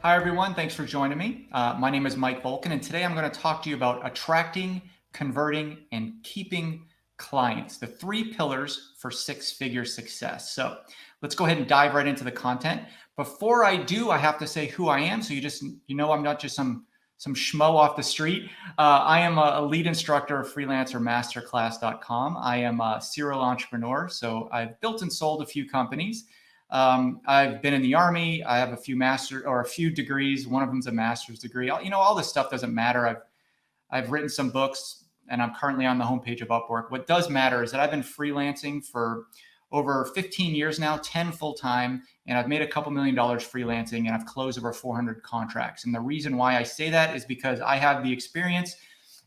Hi, everyone. Thanks for joining me. My name is Mike Volkin, and today I'm going to talk to you about attracting, converting, and keeping clients, the three pillars for six-figure success. So let's go ahead and dive right into the content. Before I do, I have to say who I am. So I'm not just some schmo off the street. I am a lead instructor of freelancermasterclass.com. I am a serial entrepreneur. So I've built and sold a few companies. I've been in the Army. I have a few degrees. One of them's a master's degree. All this stuff doesn't matter. I've written some books, and I'm currently on the homepage of Upwork. What does matter is that I've been freelancing for over 15 years now, 10 full time, and I've made a couple $1 million freelancing, and I've closed over 400 contracts. And the reason why I say that is because I have the experience,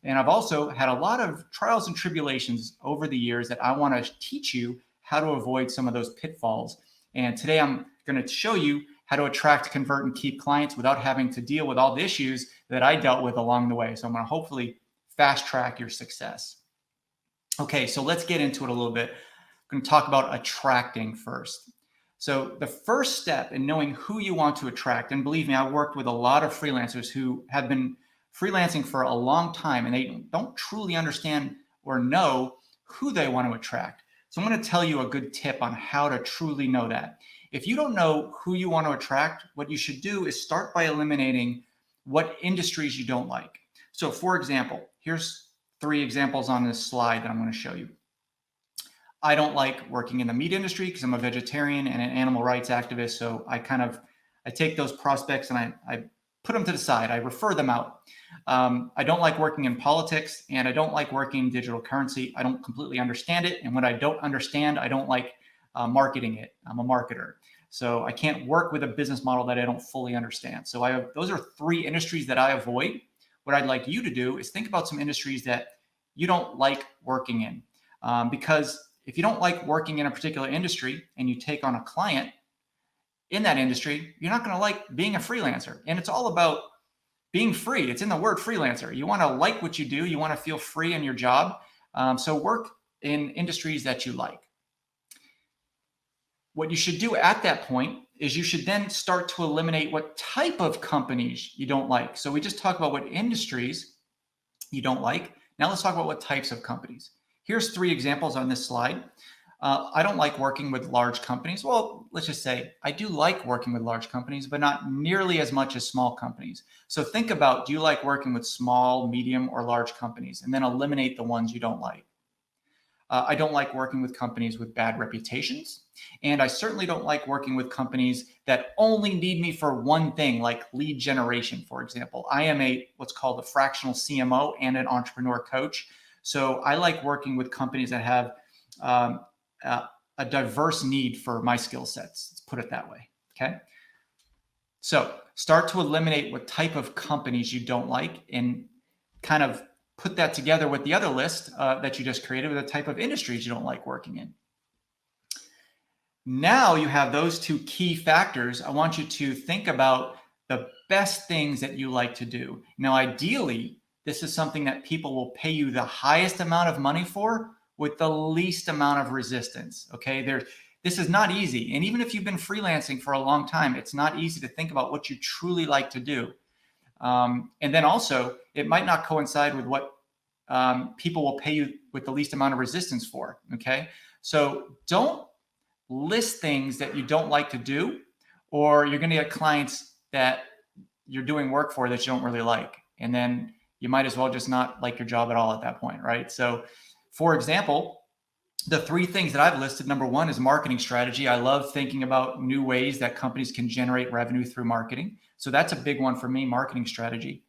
and I've also had a lot of trials and tribulations over the years that I want to teach you how to avoid some of those pitfalls. And today I'm going to show you how to attract, convert, and keep clients without having to deal with all the issues that I dealt with along the way. So I'm going to hopefully fast track your success. Okay, so let's get into it a little bit. I'm going to talk about attracting first. So the first step in knowing who you want to attract, and believe me, I've worked with a lot of freelancers who have been freelancing for a long time and they don't truly understand or know who they want to attract. So I'm going to tell you a good tip on how to truly know that. If you don't know who you want to attract, what you should do is start by eliminating what industries you don't like. So for example, here's 3 examples on this slide that I'm going to show you. I don't like working in the meat industry because I'm a vegetarian and an animal rights activist. So I take those prospects and I put them to the side. I refer them out. I don't like working in politics, and I don't like working in digital currency. I don't completely understand it. And when I don't understand, I don't like marketing it. I'm a marketer. So I can't work with a business model that I don't fully understand. So those are 3 industries that I avoid. What I'd like you to do is think about some industries that you don't like working in. Because if you don't like working in a particular industry and you take on a client in that industry, you're not going to like being a freelancer. And it's all about being free. It's in the word freelancer. You want to like what you do. You want to feel free in your job. So work in industries that you like. What you should do at that point is you should then start to eliminate what type of companies you don't like. So we just talked about what industries you don't like. Now let's talk about what types of companies. Here's 3 examples on this slide. I don't like working with large companies. Well, let's just say I do like working with large companies, but not nearly as much as small companies. So think about, do you like working with small, medium, or large companies? And then eliminate the ones you don't like. I don't like working with companies with bad reputations. And I certainly don't like working with companies that only need me for one thing, like lead generation, for example. I am what's called a fractional CMO and an entrepreneur coach. So I like working with companies that have a diverse need for my skill sets. Let's put it that way. Okay. So start to eliminate what type of companies you don't like and kind of put that together with the other list that you just created with the type of industries you don't like working in. Now you have those 2 key factors. I want you to think about the best things that you like to do. Now, ideally, this is something that people will pay you the highest amount of money for with the least amount of resistance. Okay. This is not easy. And even if you've been freelancing for a long time, it's not easy to think about what you truly like to do. And then also, it might not coincide with what people will pay you with the least amount of resistance for. Okay. So don't list things that you don't like to do, or you're going to get clients that you're doing work for that you don't really like. And then you might as well just not like your job at all at that point. Right. So for example, the 3 things that I've listed, number 1 is marketing strategy. I love thinking about new ways that companies can generate revenue through marketing. So that's a big one for me, marketing strategy.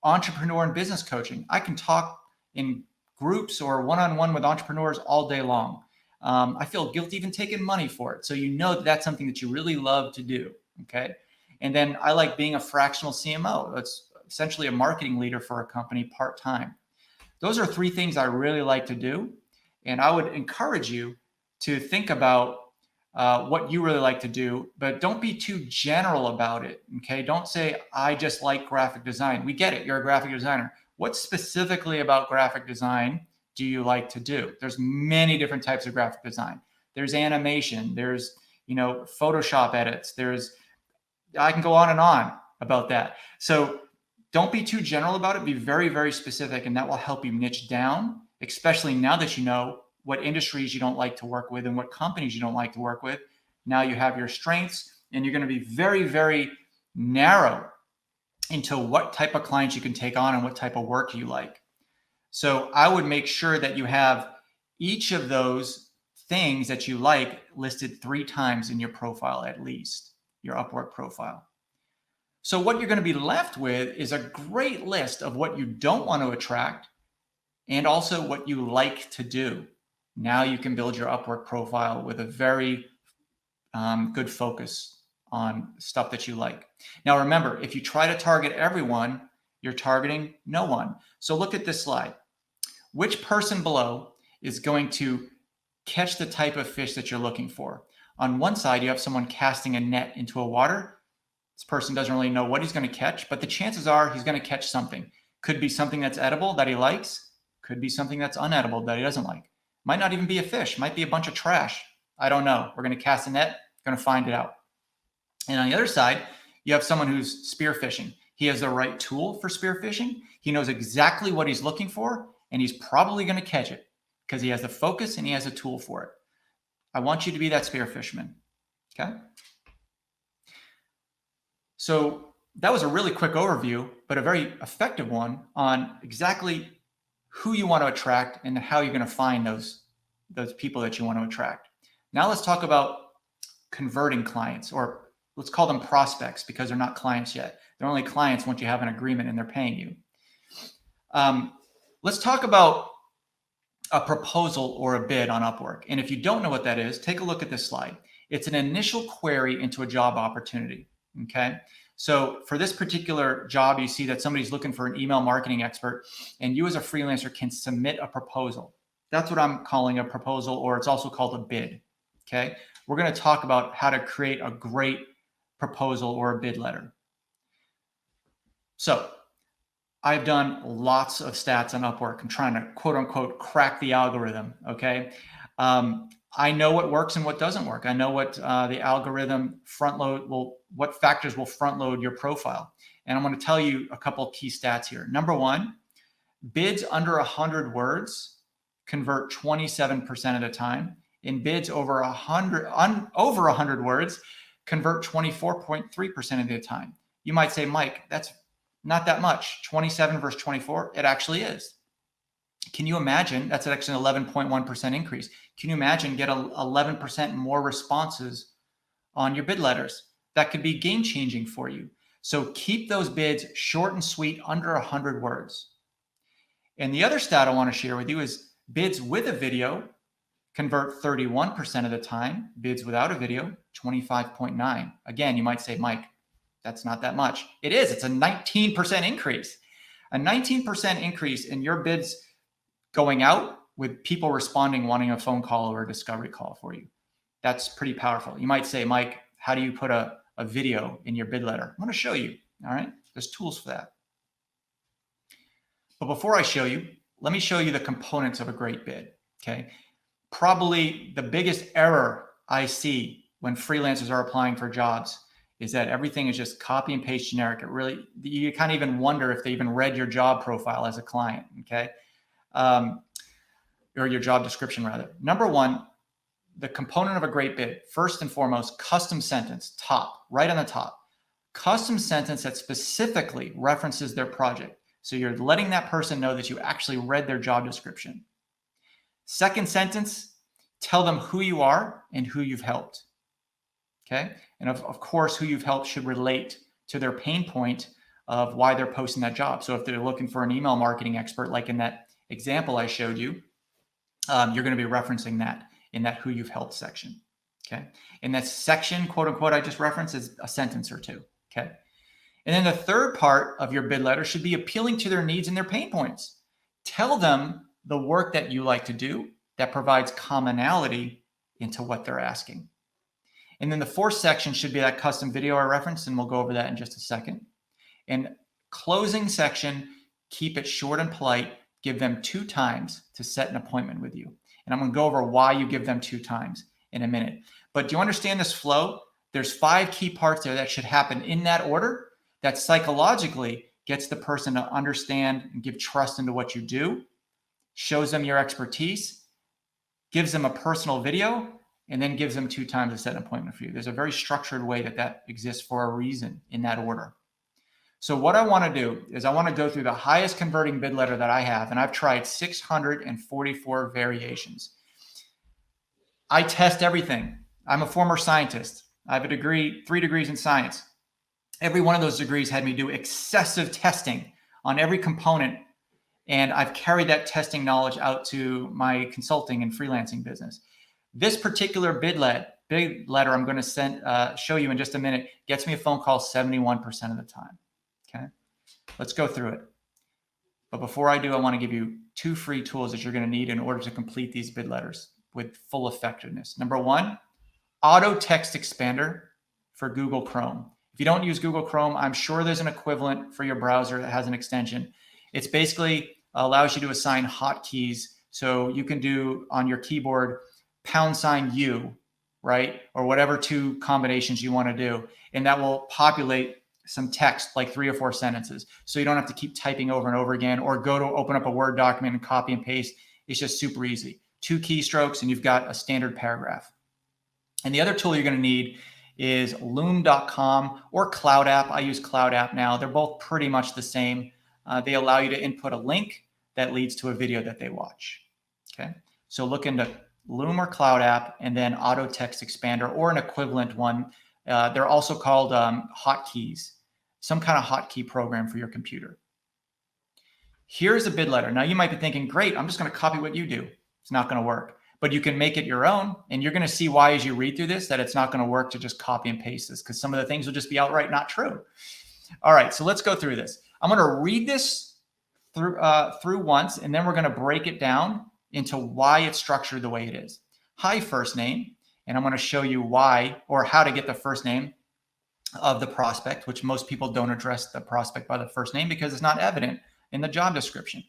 Entrepreneur and business coaching. I can talk in groups or one-on-one with entrepreneurs all day long. I feel guilty even taking money for it. So you know that that's something that you really love to do. Okay. And then I like being a fractional CMO. That's essentially a marketing leader for a company part-time. Those are 3 things I really like to do. And I would encourage you to think about what you really like to do, but don't be too general about it. Okay. Don't say, I just like graphic design. We get it. You're a graphic designer. What specifically about graphic design do you like to do? There's many different types of graphic design. There's animation. There's, Photoshop edits. I can go on and on. about that. So don't be too general about it. Be very, very specific, and that will help you niche down, especially now that you know what industries you don't like to work with and what companies you don't like to work with. Now you have your strengths, and you're going to be very, very narrow into what type of clients you can take on and what type of work you like. So I would make sure that you have each of those things that you like listed 3 times in your profile, at least your Upwork profile. So what you're going to be left with is a great list of what you don't want to attract and also what you like to do. Now you can build your Upwork profile with a very good focus on stuff that you like. Now, remember, if you try to target everyone, you're targeting no one. So look at this slide. Which person below is going to catch the type of fish that you're looking for? On one side, you have someone casting a net into a water. This person doesn't really know what he's going to catch, but the chances are he's going to catch something. Could be something that's edible that he likes. Could be something that's unedible that he doesn't like. Might not even be a fish. Might be a bunch of trash. I don't know. We're going to cast a net. Going to find it out. And on the other side, you have someone who's spearfishing. He has the right tool for spearfishing. He knows exactly what he's looking for, and he's probably going to catch it because he has the focus and he has a tool for it. I want you to be that spearfishman. Okay? So that was a really quick overview, but a very effective one on exactly who you want to attract and how you're going to find those people that you want to attract. Now let's talk about converting clients, or let's call them prospects because they're not clients yet. They're only clients once you have an agreement and they're paying you. Let's talk about a proposal or a bid on Upwork. And if you don't know what that is, take a look at this slide. It's an initial query into a job opportunity. Okay. So for this particular job, you see that somebody's looking for an email marketing expert, and you as a freelancer can submit a proposal. That's what I'm calling a proposal, or it's also called a bid. Okay. We're going to talk about how to create a great proposal or a bid letter. So I've done lots of stats on Upwork. I'm trying to quote unquote crack the algorithm. Okay. I know what works and what doesn't work. I know what the algorithm what factors will front load your profile. And I'm going to tell you a couple of key stats here. Number one, bids under 100 words convert 27% of the time. And bids over 100 words convert 24.3% of the time. You might say, Mike, that's not that much. 27 versus 24, it actually is. Can you imagine? That's actually an 11.1% increase. Can you imagine get 11% more responses on your bid letters? That could be game changing for you. So keep those bids short and sweet, under 100 words. And the other stat I want to share with you is bids with a video convert 31% of the time. Bids without a video, 25.9. Again, you might say, Mike, that's not that much. It is. It's a 19% increase. A 19% increase in your bids going out with people responding, wanting a phone call or a discovery call for you. That's pretty powerful. You might say, Mike, how do you put a video in your bid letter? I'm going to show you. All right. There's tools for that. But before I show you, let me show you the components of a great bid. Okay. Probably the biggest error I see when freelancers are applying for jobs is that everything is just copy and paste generic. You can't even wonder if they even read your job profile as a client. Okay. Or your job description rather. Number one, the component of a great bid, first and foremost, custom sentence, top, right on the top. Custom sentence that specifically references their project. So you're letting that person know that you actually read their job description. Second sentence, tell them who you are and who you've helped. Okay. And of course, who you've helped should relate to their pain point of why they're posting that job. So if they're looking for an email marketing expert, like in that example I showed you, you're going to be referencing that in that who you've helped section. Okay. And that section, quote unquote, I just referenced is a sentence or two. Okay. And then the third part of your bid letter should be appealing to their needs and their pain points. Tell them the work that you like to do that provides commonality into what they're asking. And then the fourth section should be that custom video I referenced, and we'll go over that in just a second. And closing section, keep it short and polite. Give them 2 times to set an appointment with you. And I'm going to go over why you give them 2 times in a minute. But do you understand this flow? There's 5 key parts there that should happen in that order. that psychologically gets the person to understand and give trust into what you do, shows them your expertise, gives them a personal video, and then gives them 2 times to set an appointment for you. There's a very structured way that exists for a reason in that order. So what I want to do is I want to go through the highest converting bid letter that I have, and I've tried 644 variations. I test everything. I'm a former scientist. I have a degree, 3 degrees in science. Every one of those degrees had me do excessive testing on every component, and I've carried that testing knowledge out to my consulting and freelancing business. This particular bid letter I'm going to show you in just a minute gets me a phone call 71% of the time. Okay, let's go through it. But before I do, I want to give you 2 free tools that you're going to need in order to complete these bid letters with full effectiveness. Number 1, Auto Text Expander for Google Chrome. If you don't use Google Chrome, I'm sure there's an equivalent for your browser that has an extension. It's basically allows you to assign hotkeys. So you can do on your keyboard #U, right? Or whatever 2 combinations you want to do. And that will populate some text, like 3 or 4 sentences. So you don't have to keep typing over and over again or go to open up a Word document and copy and paste. It's just super easy. 2 keystrokes and you've got a standard paragraph. And the other tool you're going to need is loom.com or Cloud App. I use Cloud App now. They're both pretty much the same. They allow you to input a link that leads to a video that they watch. Okay, so look into Loom or Cloud App and then Auto Text Expander or an equivalent one. They're also called hotkeys, some kind of hotkey program for your computer. Here's a bid letter. Now you might be thinking, great, I'm just going to copy what you do. It's not going to work. But you can make it your own, and you're going to see why as you read through this that it's not going to work to just copy and paste this, because some of the things will just be outright not true. All right, so let's go through this. I'm going to read this through once, and then we're going to break it down into why it's structured the way it is. Hi, first name, and I'm going to show you why or how to get the first name of the prospect, which most people don't address the prospect by the first name because it's not evident in the job description.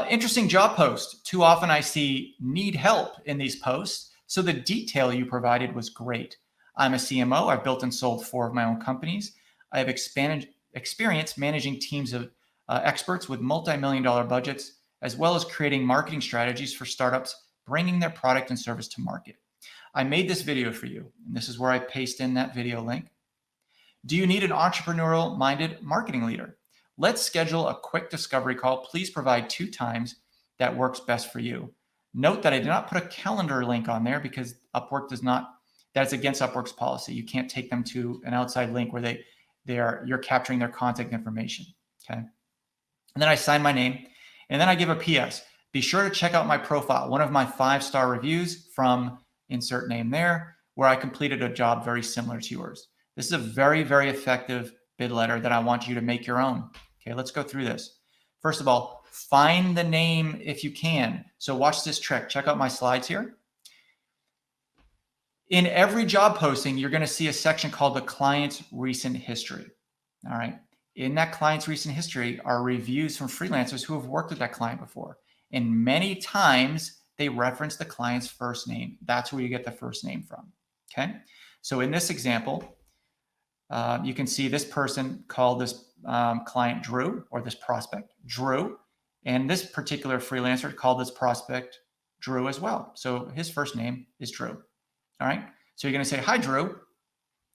Interesting job post. Too often I see need help in these posts. So the detail you provided was great. I'm a CMO. I've built and sold 4 of my own companies. I have experience managing teams of experts with multi-million-dollar budgets, as well as creating marketing strategies for startups, bringing their product and service to market. I made this video for you, and this is where I paste in that video link. Do you need an entrepreneurial-minded marketing leader? Let's schedule a quick discovery call. Please provide 2 times that works best for you. Note that I did not put a calendar link on there because Upwork does not, that's against Upwork's policy. You can't take them to an outside link where you're capturing their contact information, okay? And then I sign my name, and then I give a PS. Be sure to check out my profile, one of my 5-star reviews from insert name there, where I completed a job very similar to yours. This is a very, very effective bid letter that I want you to make your own. Okay, let's go through this. First of all, find the name if you can. So watch this trick. Check out my slides here. In every job posting, you're going to see a section called the client's recent history. All right. In that client's recent history are reviews from freelancers who have worked with that client before. And many times they reference the client's first name. That's where you get the first name from. Okay. So in this example, you can see this person called this client Drew, or this prospect Drew, and this particular freelancer called this prospect Drew as well. So his first name is Drew. All right. So you're going to say, hi, Drew.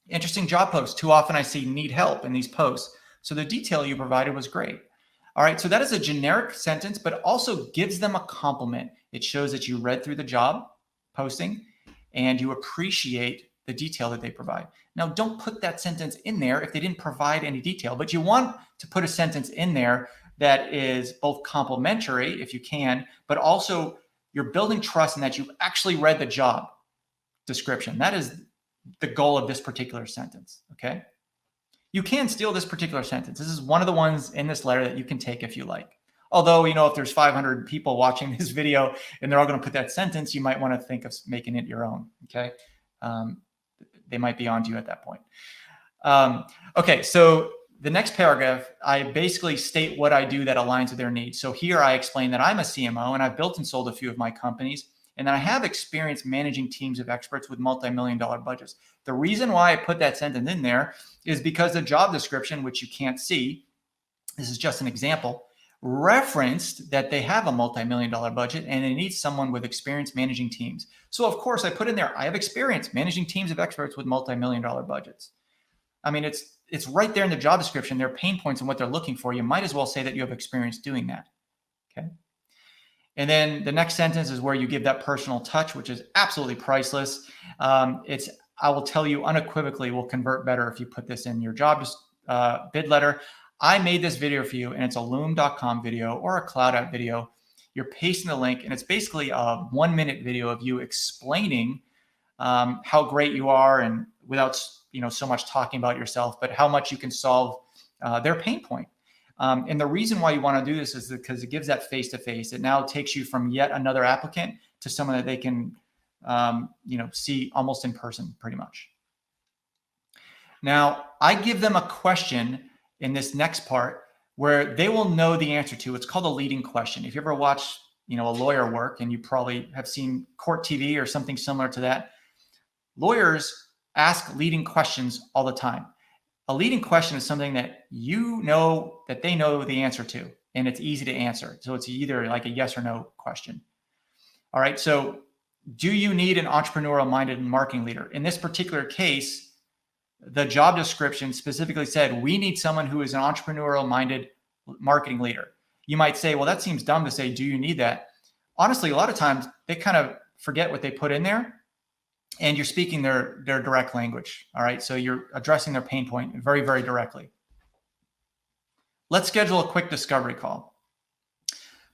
Interesting job post. Too often I see need help in these posts. So the detail you provided was great. All right. So that is a generic sentence, but also gives them a compliment. It shows that you read through the job posting and you appreciate the detail that they provide. Now, don't put that sentence in there if they didn't provide any detail, but you want to put a sentence in there that is both complimentary, if you can, but also you're building trust in that you've actually read the job description. That is the goal of this particular sentence, okay? You can steal this particular sentence. This is one of the ones in this letter that you can take if you like. Although, you know, if there's 500 people watching this video and they're all going to put that sentence, you might want to think of making it your own, okay? They might be on to you at that point. Okay, so the next paragraph, I basically state what I do that aligns with their needs. So here I explain that I'm a CMO and I've built and sold a few of my companies, And then I have experience managing teams of experts with multi-million-dollar budgets. The reason why I put that sentence in there is because the job description, which you can't see, this is just an example, referenced that they have a multi-million-dollar budget and they need someone with experience managing teams. So of course I put in there, I have experience managing teams of experts with multi-million-dollar budgets. I mean, it's right there in the job description, their pain points and what they're looking for. You might as well say that you have experience doing that. Okay. And then the next sentence is where you give that personal touch, which is absolutely priceless. I will tell you unequivocally will convert better if you put this in your job bid letter. I made this video for you, and it's a loom.com video or a cloud app video. You're pasting the link, and it's basically a 1-minute video of you explaining how great you are, and without so much talking about yourself, but how much you can solve their pain point. And the reason why you want to do this is because it gives that face-to-face. It now takes you from yet another applicant to someone that they can see almost in person, pretty much. Now, I give them a question in this next part where they will know the answer to. It's called a leading question. If you ever watch, a lawyer work, and you probably have seen court TV or something similar to that, lawyers ask leading questions all the time. A leading question is something that that they know the answer to, and it's easy to answer. So it's either like a yes or no question. All right. So do you need an entrepreneurial-minded marketing leader? In this particular case, the job description specifically said, we need someone who is an entrepreneurial-minded marketing leader. You might say, well, that seems dumb to say, do you need that? Honestly, a lot of times they kind of forget what they put in there, and you're speaking their direct language. All right. So you're addressing their pain point very, very directly. Let's schedule a quick discovery call.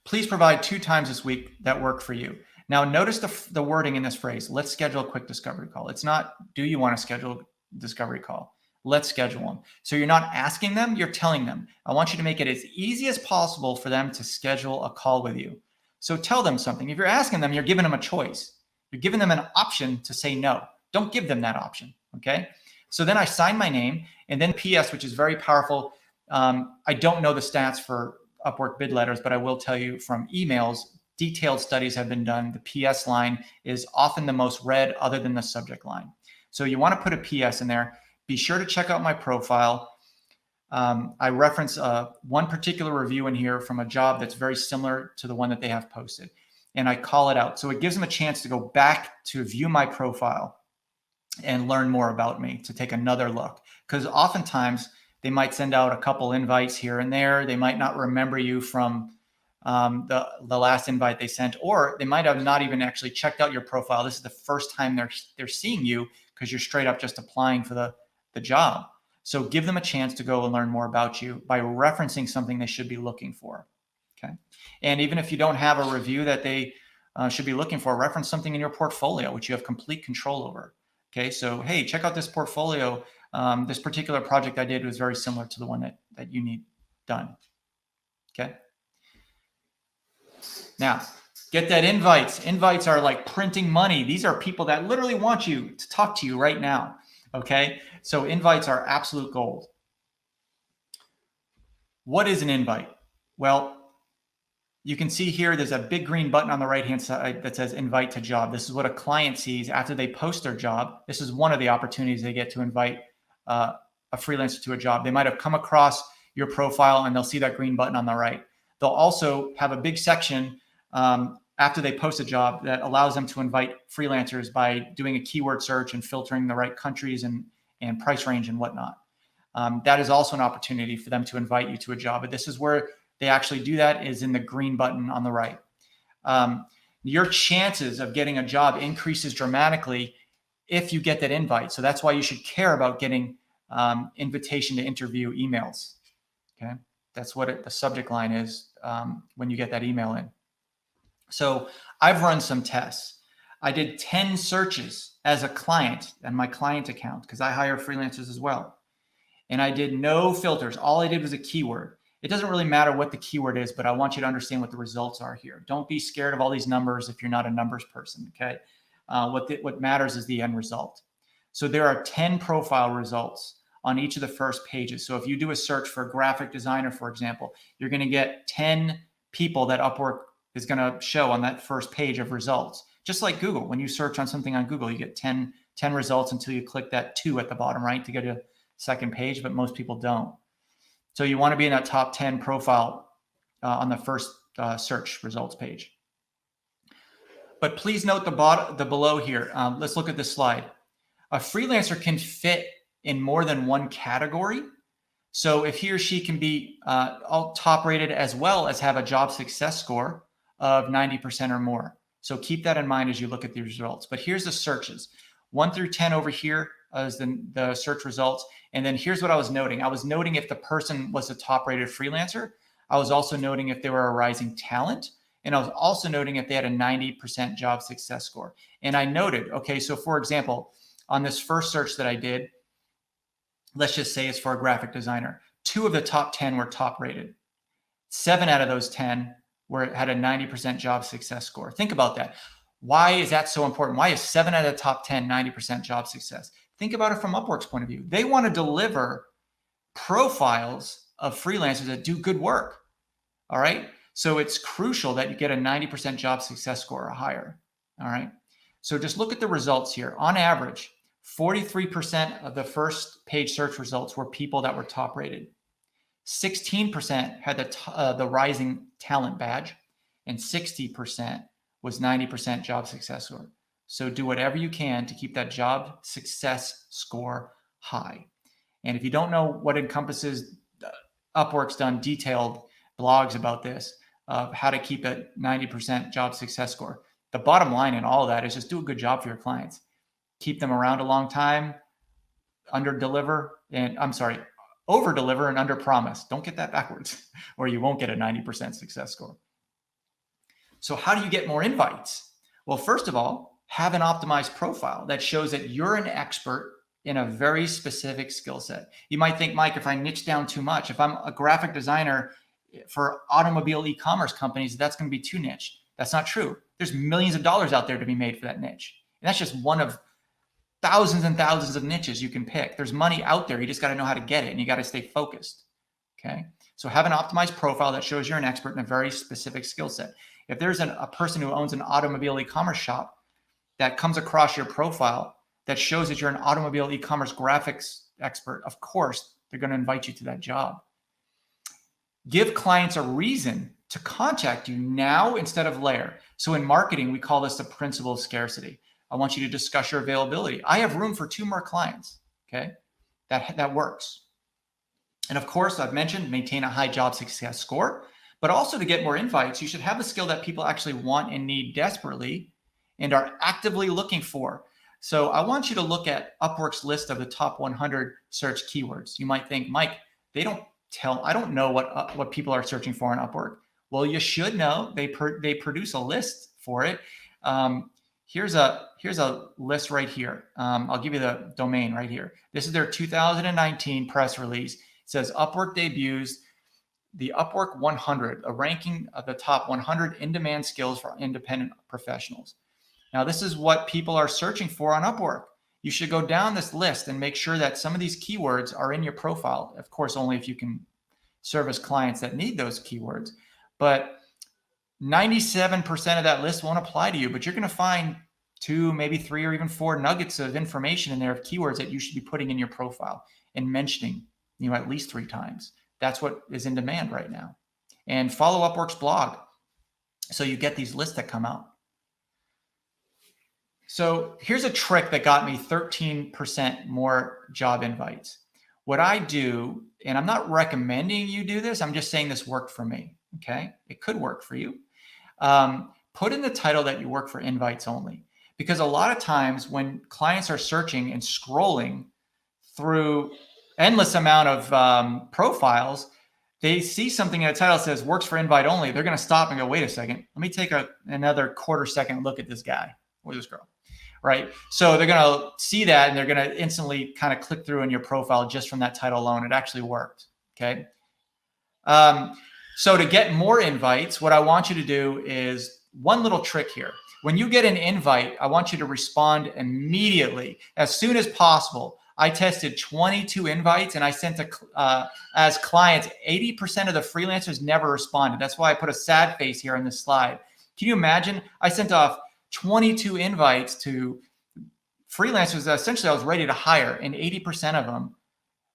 Please provide 2 times this week that work for you. Now, notice the wording in this phrase. Let's schedule a quick discovery call. It's not, do you want to schedule a discovery call? Let's schedule one. So you're not asking them, you're telling them. I want you to make it as easy as possible for them to schedule a call with you. So tell them something. If you're asking them, you're giving them a choice. You're giving them an option to say no. Don't give them that option. Okay. So then I sign my name, and then PS, which is very powerful. I don't know the stats for Upwork bid letters, but I will tell you from emails, detailed studies have been done. The PS line is often the most read other than the subject line. So you want to put a PS in there. Be sure to check out my profile. I reference one particular review in here from a job that's very similar to the one that they have posted, and I call it out. So it gives them a chance to go back to view my profile and learn more about me, to take another look. Because oftentimes they might send out a couple invites here and there. They might not remember you from the last invite they sent, or they might have not even actually checked out your profile. This is the first time they're seeing you because you're straight up just applying for the job. So give them a chance to go and learn more about you by referencing something they should be looking for. Okay. And even if you don't have a review that they should be looking for, reference something in your portfolio, which you have complete control over. Okay. So, hey, check out this portfolio. This particular project I did was very similar to the one that you need done. Okay. Now, get that invites. Invites are like printing money. These are people that literally want you to talk to you right now. Okay. So invites are absolute gold. What is an invite? Well, you can see here, there's a big green button on the right-hand side that says invite to job. This is what a client sees after they post their job. This is one of the opportunities they get to invite a freelancer to a job. They might have come across your profile and they'll see that green button on the right. They'll also have a big section after they post a job that allows them to invite freelancers by doing a keyword search and filtering the right countries and price range and whatnot. That is also an opportunity for them to invite you to a job. But this is where they actually do that, is in the green button on the right. Your chances of getting a job increases dramatically if you get that invite. So that's why you should care about getting invitation to interview emails. Okay, that's what the subject line is when you get that email in. So I've run some tests. I did 10 searches as a client and my client account, because I hire freelancers as well. And I did no filters. All I did was a keyword. It doesn't really matter what the keyword is, but I want you to understand what the results are here. Don't be scared of all these numbers if you're not a numbers person, okay? What matters is the end result. So there are 10 profile results on each of the first pages. So if you do a search for a graphic designer, for example, you're going to get 10 people that Upwork is going to show on that first page of results. Just like Google, when you search on something on Google, you get 10 results until you click that 2 at the bottom right to get a second page, but most people don't. So you want to be in that top 10 profile on the first search results page. But please note the below here. Let's look at this slide. A freelancer can fit in more than one category. So if he or she can be all top rated as well as have a job success score of 90% or more. So keep that in mind as you look at these results. But here's the searches. 1 through 10 over here is the search results. And then here's what I was noting. I was noting if the person was a top rated freelancer. I was also noting if they were a rising talent. And I was also noting if they had a 90% job success score. And I noted, okay, so for example, on this first search that I did, let's just say it's for a graphic designer. 2 of the top 10 were top rated. 7 out of those 10 had a 90% job success score. Think about that. Why is that so important? Why is 7 out of the top 10 90% job success? Think about it from Upwork's point of view. They want to deliver profiles of freelancers that do good work. All right. So it's crucial that you get a 90% job success score or higher. All right. So just look at the results here. On average, 43% of the first page search results were people that were top rated. 16% had the rising talent badge, and 60% was 90% job success score. So do whatever you can to keep that job success score high. And if you don't know what encompasses, Upwork's done detailed blogs about this, of how to keep a 90% job success score. The bottom line in all of that is just do a good job for your clients. Keep them around a long time, over deliver and under promise. Don't get that backwards or you won't get a 90% success score. So how do you get more invites? Well, first of all, have an optimized profile that shows that you're an expert in a very specific skill set. You might think, Mike, if I niche down too much, if I'm a graphic designer for automobile e-commerce companies, that's going to be too niche. That's not true. There's millions of dollars out there to be made for that niche. And that's just one of thousands and thousands of niches you can pick. There's money out there. You just got to know how to get it and you got to stay focused. Okay. So have an optimized profile that shows you're an expert in a very specific skill set. If there's a person who owns an automobile e-commerce shop that comes across your profile that shows that you're an automobile e-commerce graphics expert, of course, they're going to invite you to that job. Give clients a reason to contact you now instead of later. So in marketing, we call this the principle of scarcity. I want you to discuss your availability. I have room for 2 more clients. Okay. That works. And of course, I've mentioned maintain a high job success score, but also to get more invites, you should have a skill that people actually want and need desperately and are actively looking for. So I want you to look at Upwork's list of the top 100 search keywords. You might think, Mike, I don't know what people are searching for on Upwork. Well, you should know. They produce a list for it. Here's a list right here. I'll give you the domain right here. This is their 2019 press release. It says Upwork debuts the Upwork 100, a ranking of the top 100 in-demand skills for independent professionals. Now, this is what people are searching for on Upwork. You should go down this list and make sure that some of these keywords are in your profile. Of course, only if you can service clients that need those keywords. But 97% of that list won't apply to you, but you're going to find 2, maybe 3, or even 4 nuggets of information in there of keywords that you should be putting in your profile and mentioning, at least 3 times. That's what is in demand right now. And follow Upwork's blog so you get these lists that come out. So here's a trick that got me 13% more job invites. What I do, and I'm not recommending you do this, I'm just saying this worked for me. Okay. It could work for you. Put in the title that you work for invites only, because a lot of times when clients are searching and scrolling through endless amount of profiles, they see something in a title that says works for invite only. They're going to stop and go, wait a second, let me take another quarter-second look at this guy or this girl, right? So they're going to see that and they're going to instantly kind of click through in your profile just from that title alone. It actually worked. Okay. So to get more invites, what I want you to do is one little trick here. When you get an invite, I want you to respond immediately, as soon as possible. I tested 22 invites and I sent as clients, 80% of the freelancers never responded. That's why I put a sad face here on this slide. Can you imagine? I sent off 22 invites to freelancers that essentially I was ready to hire, and 80% of them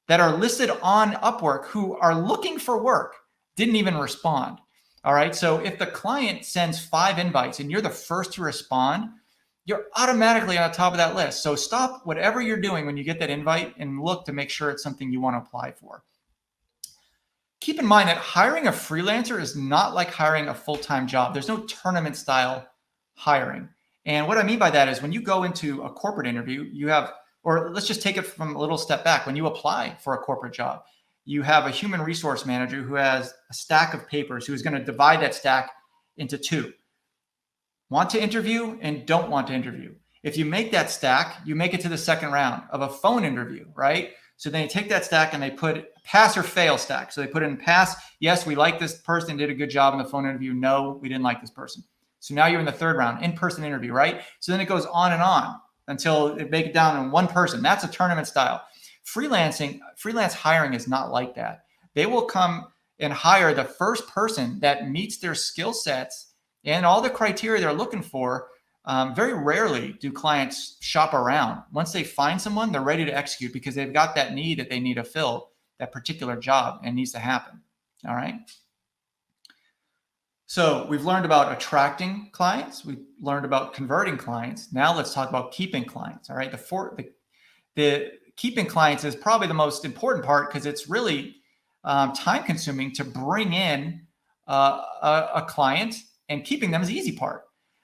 that are listed on Upwork who are looking for work didn't even respond. All right. So if the client sends 5 invites and you're the first to respond, you're automatically on the top of that list. So stop whatever you're doing when you get that invite and look to make sure it's something you want to apply for. Keep in mind that hiring a freelancer is not like hiring a full-time job. There's no tournament style hiring. And what I mean by that is when you go into a corporate interview, you have, or let's just take it from a little step back. When you apply for a corporate job, you have a human resource manager who has a stack of papers who's going to divide that stack into 2. Want to interview and don't want to interview. If you make that stack, you make it to the second round of a phone interview, right? So then you take that stack and they put pass or fail stack. So they put in pass, yes, we like this person, did a good job in the phone interview. No, we didn't like this person. So now you're in the third round, in-person interview, right? So then it goes on and on until it make it down in one person. That's a tournament style. Freelance hiring is not like that. They will come and hire the first person that meets their skill sets and all the criteria they're looking for. Very rarely do clients shop around. Once they find someone, they're ready to execute because they've got that need that they need to fill that particular job and needs to happen. All right. So we've learned about attracting clients. We've learned about converting clients. Now let's talk about keeping clients. All right. The keeping clients is probably the most important part because it's really time consuming to bring in a client, and keeping them is the easy part.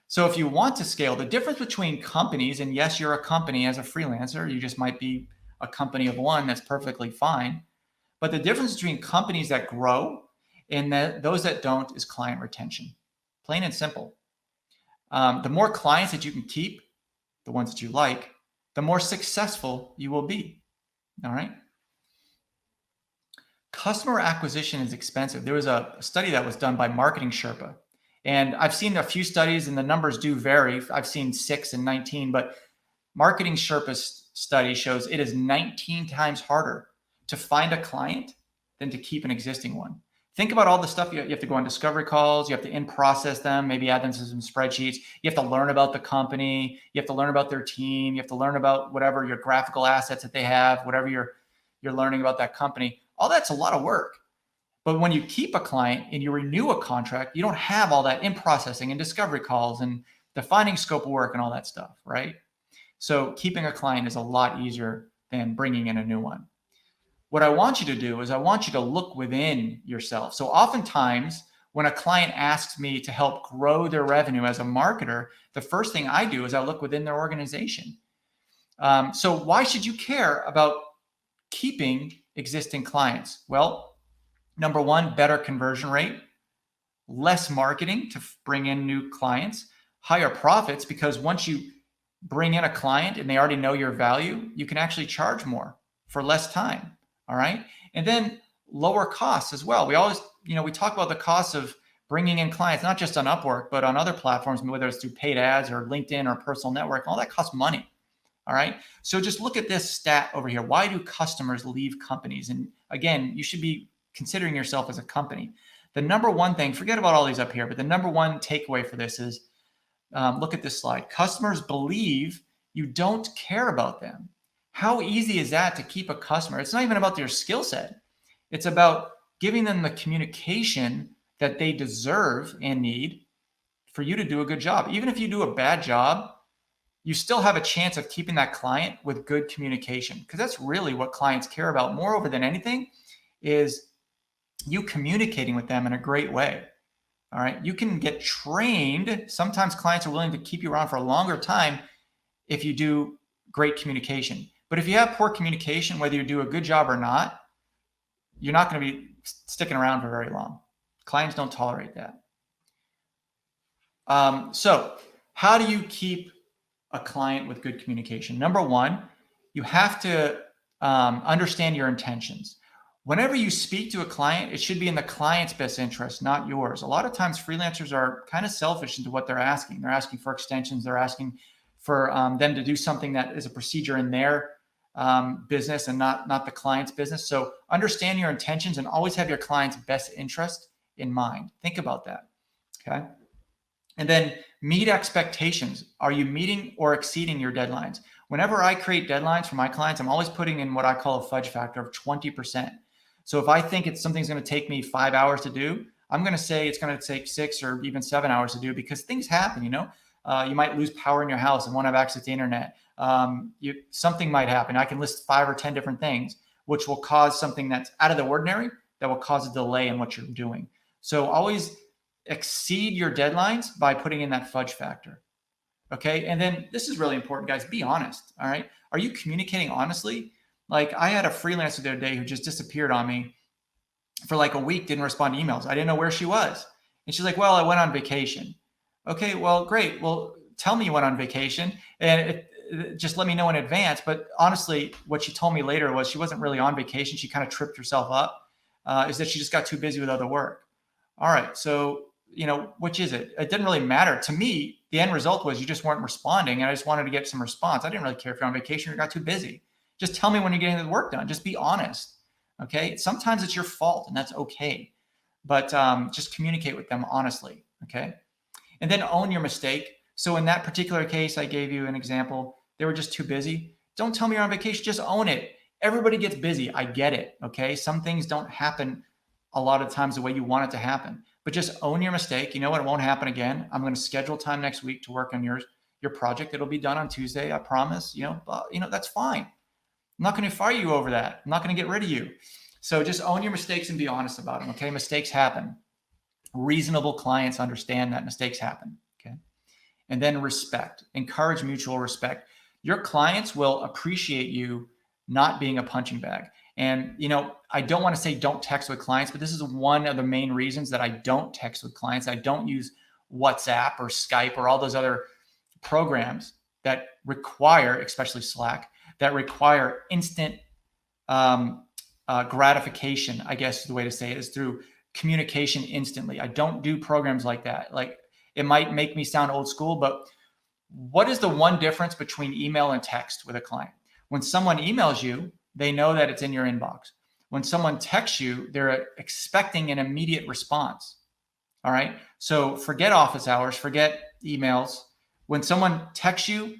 So if you want to scale, the difference between companies, and yes, you're a company as a freelancer, you just might be a company of one, that's perfectly fine. But the difference between companies that grow and those that don't is client retention. Plain and simple. The more clients that you can keep, the ones that you like, the more successful you will be. All right. Customer acquisition is expensive. There was a study that was done by Marketing Sherpa. And I've seen a few studies and the numbers do vary. I've seen 6 and 19, but Marketing Sherpa's study shows it is 19 times harder to find a client than to keep an existing one. Think about all the stuff you have to go on discovery calls. You have to in-process them, maybe add them to some spreadsheets. You have to learn about the company. You have to learn about their team. You have to learn about whatever your graphical assets that they have, whatever you're learning about that company. All that's a lot of work. But when you keep a client and you renew a contract, you don't have all that in-processing and discovery calls and defining scope of work and all that stuff, right? So keeping a client is a lot easier than bringing in a new one. What I want you to do is I want you to look within yourself. So oftentimes when a client asks me to help grow their revenue as a marketer, the first thing I do is I look within their organization. So why should you care about keeping existing clients? Well, number one, better conversion rate, less marketing to bring in new clients, higher profits, because once you bring in a client and they already know your value, you can actually charge more for less time. All right. And then lower costs as well. We always, we talk about the costs of bringing in clients, not just on Upwork, but on other platforms, whether it's through paid ads or LinkedIn or personal network, all that costs money. All right. So just look at this stat over here. Why do customers leave companies? And again, you should be considering yourself as a company. The number one thing, forget about all these up here, but the number one takeaway for this is, look at this slide. Customers believe you don't care about them. How easy is that to keep a customer? It's not even about their skill set. It's about giving them the communication that they deserve and need for you to do a good job. Even if you do a bad job, you still have a chance of keeping that client with good communication, because that's really what clients care about. Moreover than anything is you communicating with them in a great way. All right. You can get trained. Sometimes clients are willing to keep you around for a longer time if you do great communication. But if you have poor communication, whether you do a good job or not, you're not going to be sticking around for very long. Clients don't tolerate that. So how do you keep a client with good communication? Number one, you have to understand your intentions. Whenever you speak to a client, it should be in the client's best interest, not yours. A lot of times freelancers are kind of selfish into what they're asking. They're asking for extensions. They're asking for them to do something that is a procedure in their business and not the client's business. So understand your intentions and always have your client's best interest in mind. Think about that. Okay. And then meet expectations. Are you meeting or exceeding your deadlines? Whenever I create deadlines for my clients, I'm always putting in what I call a fudge factor of 20%. So if I think something's going to take me 5 hours to do, I'm going to say it's going to take 6 or even 7 hours to do, because things happen, you might lose power in your house and won't have access to the internet. Something might happen. I can list 5 or 10 different things, which will cause something that's out of the ordinary, that will cause a delay in what you're doing. So always exceed your deadlines by putting in that fudge factor. Okay. And then this is really important, guys. Be honest. All right. Are you communicating honestly? Like, I had a freelancer the other day who just disappeared on me for like a week, didn't respond to emails. I didn't know where she was. And she's like, well, I went on vacation. Okay, well, great. Well, tell me you went on vacation and just let me know in advance. But honestly, what she told me later was she wasn't really on vacation. She kind of tripped herself up, is that she just got too busy with other work. All right. So, which is it? It didn't really matter. To me, the end result was you just weren't responding. And I just wanted to get some response. I didn't really care if you're on vacation or you got too busy. Just tell me when you're getting the work done. Just be honest. Okay. Sometimes it's your fault and that's okay. But just communicate with them honestly. Okay. And then own your mistake. So in that particular case, I gave you an example. They were just too busy. Don't tell me you're on vacation. Just own it. Everybody gets busy. I get it. Okay. Some things don't happen a lot of times the way you want it to happen, but just own your mistake. You know what? It won't happen again. I'm going to schedule time next week to work on your project. It'll be done on Tuesday. I promise. That's fine. I'm not going to fire you over that. I'm not going to get rid of you. So just own your mistakes and be honest about them. Okay. Mistakes happen. Reasonable clients understand that mistakes happen. Okay. And then respect. Encourage mutual respect. Your clients will appreciate you not being a punching bag. And, I don't want to say don't text with clients, but this is one of the main reasons that I don't text with clients. I don't use WhatsApp or Skype or all those other programs that require, especially Slack, that require instant gratification, I guess is the way to say it, is through communication instantly. I don't do programs like that. Like, it might make me sound old school, but what is the one difference between email and text with a client? When someone emails you, they know that it's in your inbox. When someone texts you, they're expecting an immediate response. All right. So forget office hours, forget emails. When someone texts you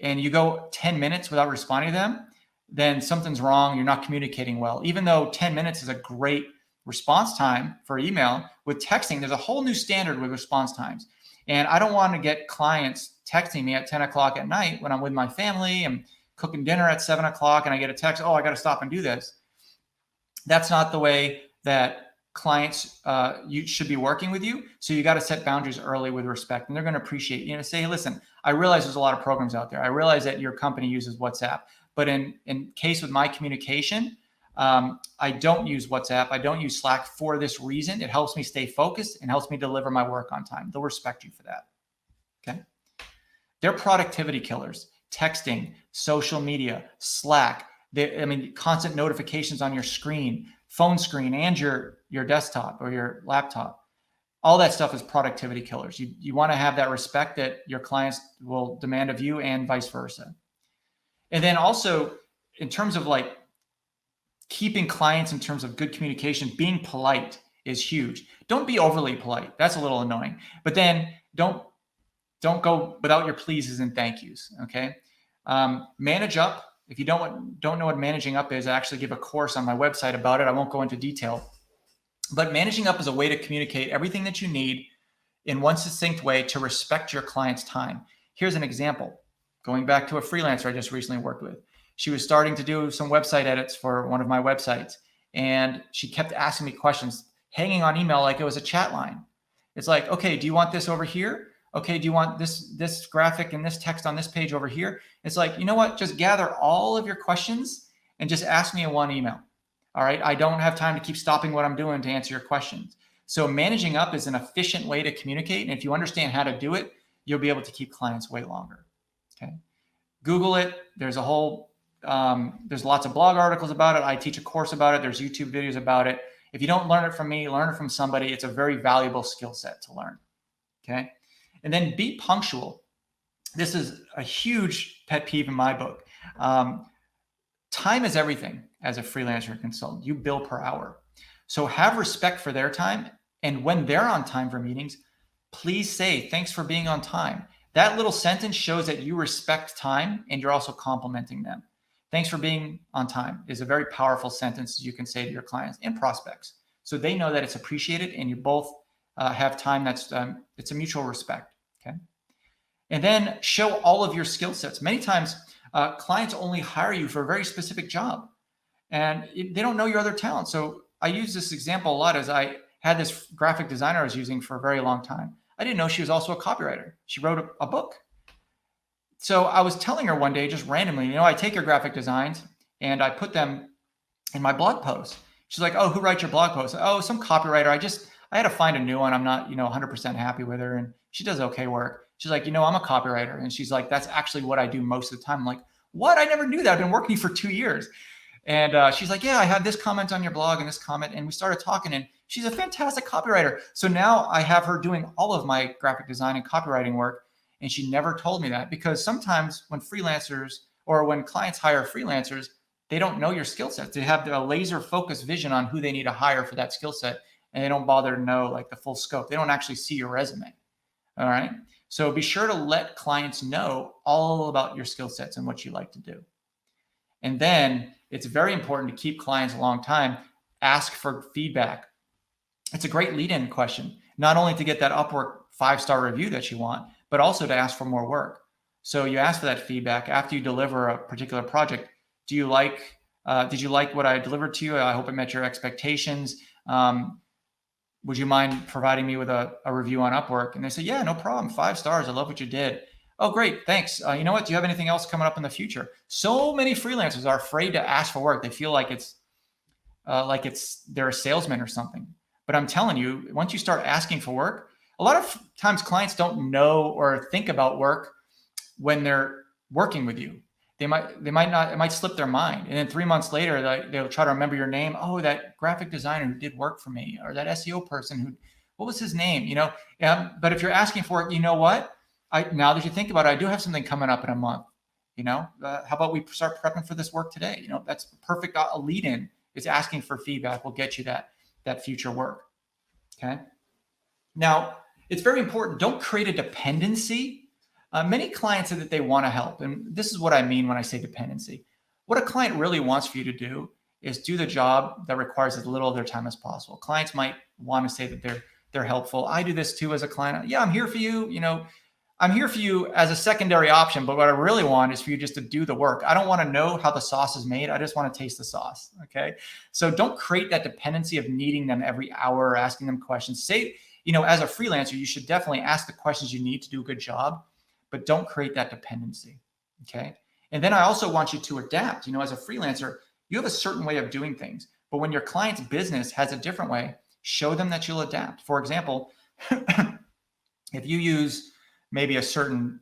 and you go 10 minutes without responding to them, then something's wrong. You're not communicating well. Even though 10 minutes is a great response time for email, with texting, there's a whole new standard with response times. And I don't want to get clients texting me at 10 o'clock at night when I'm with my family and cooking dinner at 7 o'clock and I get a text, oh, I got to stop and do this. That's not the way that clients you should be working with you. So you got to set boundaries early with respect, and they're going to appreciate, say, hey, listen, I realize there's a lot of programs out there. I realize that your company uses WhatsApp, but in case with my communication, I don't use WhatsApp. I don't use Slack for this reason. It helps me stay focused and helps me deliver my work on time. They'll respect you for that. Okay. They're productivity killers. Texting, social media, Slack, constant notifications on your screen, phone screen, and your desktop or your laptop. All that stuff is productivity killers. You want to have that respect that your clients will demand of you, and vice versa. And then also, in terms of like keeping clients in terms of good communication, being polite is huge. Don't be overly polite. That's a little annoying. But then don't go without your pleases and thank yous. Okay. Manage up. If you don't know what managing up is, I actually give a course on my website about it. I won't go into detail, but managing up is a way to communicate everything that you need in one succinct way to respect your client's time. Here's an example. Going back to a freelancer I just recently worked with. She was starting to do some website edits for one of my websites, and she kept asking me questions, hanging on email like it was a chat line. It's like, okay, do you want this over here? Okay, do you want this graphic and this text on this page over here? It's like, you know what? Just gather all of your questions and just ask me in one email. All right. I don't have time to keep stopping what I'm doing to answer your questions. So managing up is an efficient way to communicate. And if you understand how to do it, you'll be able to keep clients way longer. Okay. Google it. There's a whole, there's lots of blog articles about it. I teach a course about it. There's YouTube videos about it. If you don't learn it from me, learn it from somebody. It's a very valuable skill set to learn. Okay. And then be punctual. This is a huge pet peeve in my book. Time is everything as a freelancer and consultant. You bill per hour. So have respect for their time. And when they're on time for meetings, please say, thanks for being on time. That little sentence shows that you respect time and you're also complimenting them. Thanks for being on time is a very powerful sentence you can say to your clients and prospects. So they know that it's appreciated and you both have time that's, it's a mutual respect. Okay. And then show all of your skill sets. Many times, clients only hire you for a very specific job and they don't know your other talents. So I use this example a lot as I had this graphic designer I was using for a very long time. I didn't know she was also a copywriter. She wrote a book. So I was telling her one day, just randomly, I take your graphic designs and I put them in my blog post. She's like, oh, who writes your blog post? Oh, some copywriter. I had to find a new one. I'm not, 100% happy with her. And she does okay work. She's like, I'm a copywriter. And she's like, that's actually what I do most of the time. I'm like, what? I never knew that. I've been working for 2 years. And she's like, yeah, I have this comment on your blog and this comment. And we started talking and she's a fantastic copywriter. So now I have her doing all of my graphic design and copywriting work. And she never told me that because sometimes when freelancers or when clients hire freelancers, they don't know your skill sets. They have a laser focused vision on who they need to hire for that skill set. And they don't bother to know like the full scope. They don't actually see your resume. All right. So be sure to let clients know all about your skill sets and what you like to do. And then it's very important to keep clients a long time. Ask for feedback. It's a great lead-in question, not only to get that Upwork 5-star review that you want, but also to ask for more work. So you ask for that feedback after you deliver a particular project. Did you like what I delivered to you? I hope it met your expectations. Would you mind providing me with a review on Upwork? And they say, yeah, no problem. 5 stars. I love what you did. Oh, great. Thanks. You know what? Do you have anything else coming up in the future? So many freelancers are afraid to ask for work. They feel like they're a salesman or something. But I'm telling you, once you start asking for work, a lot of times clients don't know or think about work when they're working with you. They might not, it might slip their mind. And then 3 months later, they'll try to remember your name. Oh, that graphic designer who did work for me, or that SEO person what was his name? But if you're asking for it, you know what? Now that you think about it, I do have something coming up in a month. How about we start prepping for this work today? That's perfect. A lead in is asking for feedback will get you that future work. Okay. Now it's very important. Don't create a dependency. Many clients say that they want to help. And this is what I mean when I say dependency. What a client really wants for you to do is do the job that requires as little of their time as possible. Clients might want to say that they're helpful. I do this too as a client. Yeah, I'm here for you. I'm here for you as a secondary option, but what I really want is for you just to do the work. I don't want to know how the sauce is made. I just want to taste the sauce. Okay. So don't create that dependency of needing them every hour or asking them questions. Say, as a freelancer, you should definitely ask the questions you need to do a good job, but don't create that dependency. Okay. And then I also want you to adapt. As a freelancer, you have a certain way of doing things, but when your client's business has a different way, show them that you'll adapt. For example, if you use maybe a certain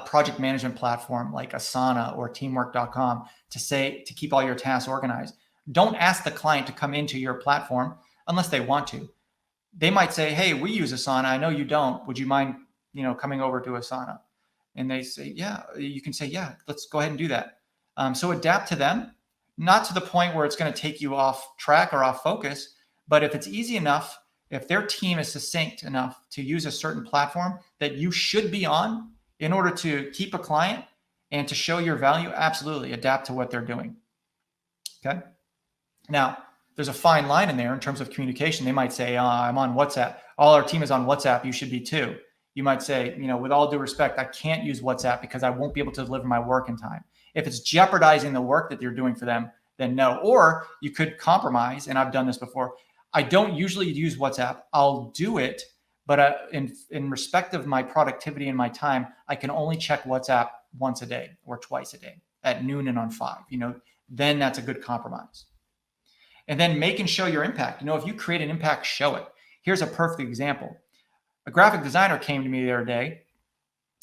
project management platform like Asana or teamwork.com to keep all your tasks organized, don't ask the client to come into your platform unless they want to. They might say, hey, we use Asana. I know you don't. Would you mind, coming over to Asana? And they say, yeah, you can say, yeah, let's go ahead and do that. So adapt to them, not to the point where it's going to take you off track or off focus, but if it's easy enough, if their team is succinct enough to use a certain platform that you should be on in order to keep a client and to show your value, absolutely adapt to what they're doing. Okay. Now, there's a fine line in there in terms of communication. They might say, I'm on WhatsApp. All our team is on WhatsApp. You should be too. You might say, with all due respect, I can't use WhatsApp because I won't be able to deliver my work in time. If it's jeopardizing the work that you're doing for them, then no. Or you could compromise, and I've done this before. I don't usually use WhatsApp. I'll do it, but in respect of my productivity and my time, I can only check WhatsApp once a day or twice a day at noon and on 5. Then that's a good compromise. And then make and show your impact. If you create an impact, show it. Here's a perfect example. A graphic designer came to me the other day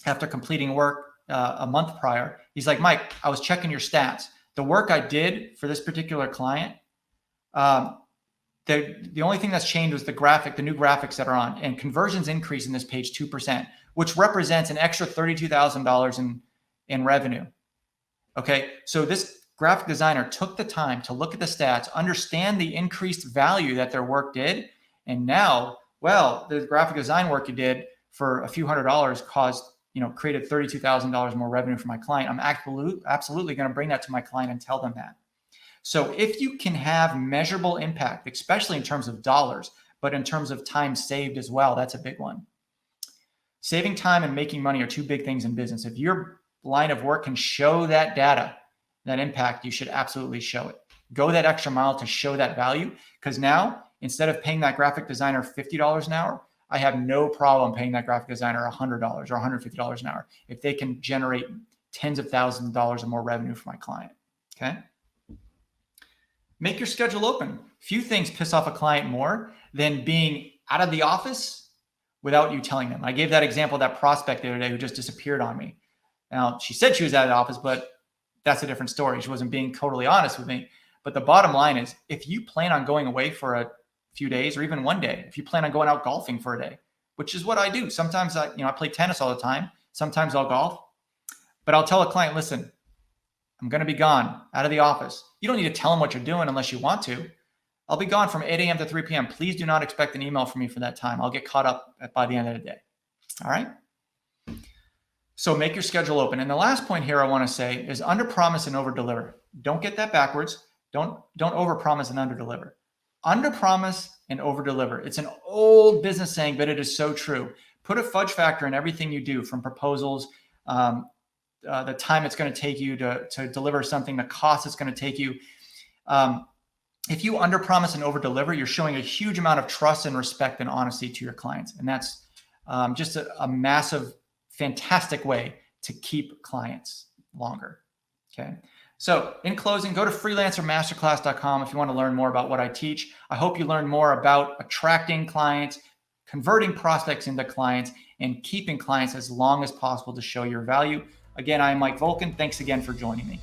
after completing work a month prior. He's like, Mike, I was checking your stats. The work I did for this particular client, the only thing that's changed was the new graphics that are on, and conversions increased in this page 2%, which represents an extra $32,000 in revenue. Okay, so this graphic designer took the time to look at the stats, understand the increased value that their work did, and now Well, the graphic design work you did for a few $100s created $32,000 more revenue for my client. I'm absolutely going to bring that to my client and tell them that. So if you can have measurable impact, especially in terms of dollars, but in terms of time saved as well, that's a big one. Saving time and making money are two big things in business. If your line of work can show that data, that impact, you should absolutely show it. Go that extra mile to show that value, because now instead of paying that graphic designer $50 an hour, I have no problem paying that graphic designer $100 or $150 an hour if they can generate tens of thousands of dollars or more revenue for my client. Okay. Make your schedule open. Few things piss off a client more than being out of the office without you telling them. I gave that example of that prospect the other day who just disappeared on me. Now, she said she was out of the office, but that's a different story. She wasn't being totally honest with me. But the bottom line is, if you plan on going away for a few days or even one day, if you plan on going out golfing for a day, which is what I do. Sometimes I play tennis all the time. Sometimes I'll golf. But I'll tell a client, listen, I'm going to be gone out of the office. You don't need to tell them what you're doing unless you want to. I'll be gone from 8 a.m. to 3 p.m. Please do not expect an email from me for that time. I'll get caught up by the end of the day. All right? So make your schedule open. And the last point here I want to say is under promise and over deliver. Don't get that backwards. Don't over promise and under deliver. Under promise and over deliver. It's an old business saying, but it is so true. Put a fudge factor in everything you do, from proposals, the time it's going to take you to deliver something, the cost it's going to take you. If you under promise and over deliver, you're showing a huge amount of trust and respect and honesty to your clients. And that's just a massive, fantastic way to keep clients longer. Okay. So in closing, go to freelancermasterclass.com if you want to learn more about what I teach. I hope you learn more about attracting clients, converting prospects into clients, and keeping clients as long as possible to show your value. Again, I'm Mike Volkin. Thanks again for joining me.